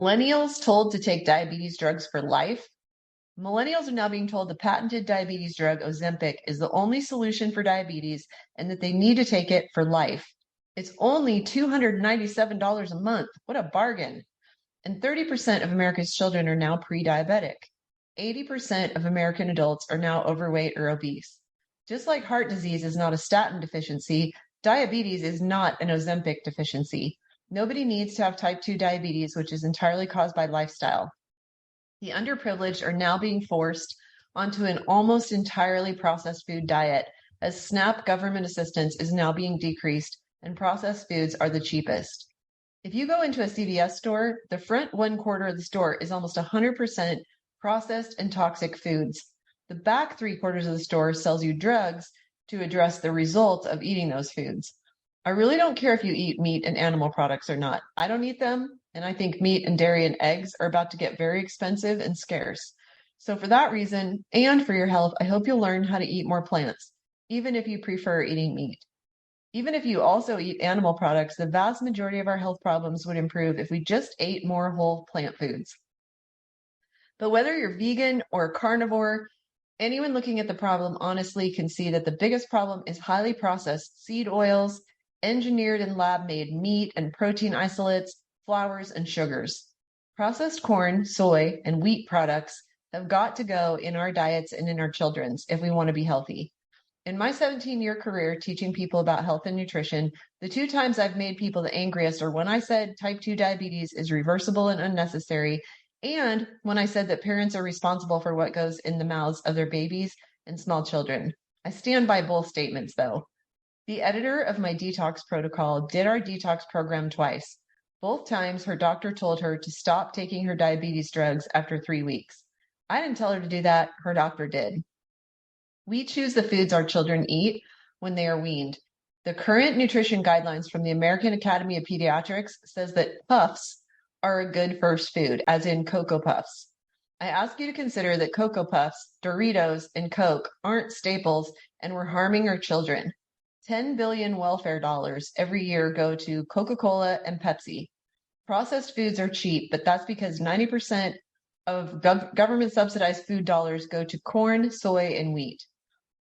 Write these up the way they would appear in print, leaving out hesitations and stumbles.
Millennials told to take diabetes drugs for life. Millennials are now being told the patented diabetes drug Ozempic is the only solution for diabetes and that they need to take it for life. It's only $297 a month. What a bargain. And 30% of America's children are now pre-diabetic. 80% of American adults are now overweight or obese. Just like heart disease is not a statin deficiency, diabetes is not an Ozempic deficiency. Nobody needs to have type 2 diabetes, which is entirely caused by lifestyle. The underprivileged are now being forced onto an almost entirely processed food diet, as SNAP government assistance is now being decreased and processed foods are the cheapest. If you go into a CVS store, the front 1/4 of the store is almost 100% processed and toxic foods. The back 3/4 of the store sells you drugs to address the results of eating those foods. I really don't care if you eat meat and animal products or not. I don't eat them, and I think meat and dairy and eggs are about to get very expensive and scarce. So for that reason, and for your health, I hope you'll learn how to eat more plants, even if you prefer eating meat. Even if you also eat animal products, the vast majority of our health problems would improve if we just ate more whole plant foods. But whether you're vegan or carnivore, anyone looking at the problem honestly can see that the biggest problem is highly processed seed oils, engineered and lab-made meat and protein isolates, flours, and sugars. Processed corn, soy, and wheat products have got to go in our diets and in our children's if we want to be healthy. In my 17-year career teaching people about health and nutrition, the 2 times I've made people the angriest are when I said type 2 diabetes is reversible and unnecessary, and when I said that parents are responsible for what goes in the mouths of their babies and small children. I stand by both statements, though. The editor of my detox protocol did our detox program twice. Both times, her doctor told her to stop taking her diabetes drugs after 3 weeks. I didn't tell her to do that. Her doctor did. We choose the foods our children eat when they are weaned. The current nutrition guidelines from the American Academy of Pediatrics says that puffs are a good first food, as in Cocoa Puffs. I ask you to consider that Cocoa Puffs, Doritos, and Coke aren't staples and we're harming our children. 10 billion welfare dollars every year go to Coca-Cola and Pepsi. Processed foods are cheap, but that's because 90% of government subsidized food dollars go to corn, soy, and wheat.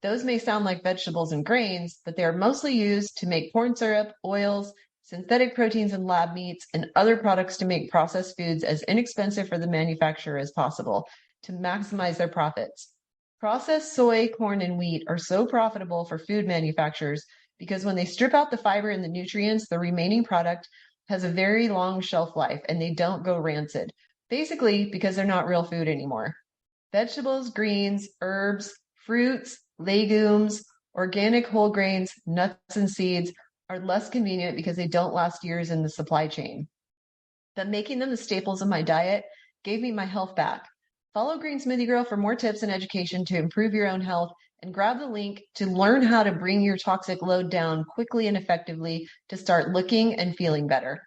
Those may sound like vegetables and grains, but they are mostly used to make corn syrup, oils, synthetic proteins and lab meats, and other products to make processed foods as inexpensive for the manufacturer as possible to maximize their profits. Processed soy, corn, and wheat are so profitable for food manufacturers because when they strip out the fiber and the nutrients, the remaining product has a very long shelf life and they don't go rancid, basically because they're not real food anymore. Vegetables, greens, herbs, fruits, legumes, organic whole grains, nuts, and seeds are less convenient because they don't last years in the supply chain. But making them the staples of my diet gave me my health back. Follow Green Smoothie Girl for more tips and education to improve your own health, and grab the link to learn how to bring your toxic load down quickly and effectively to start looking and feeling better.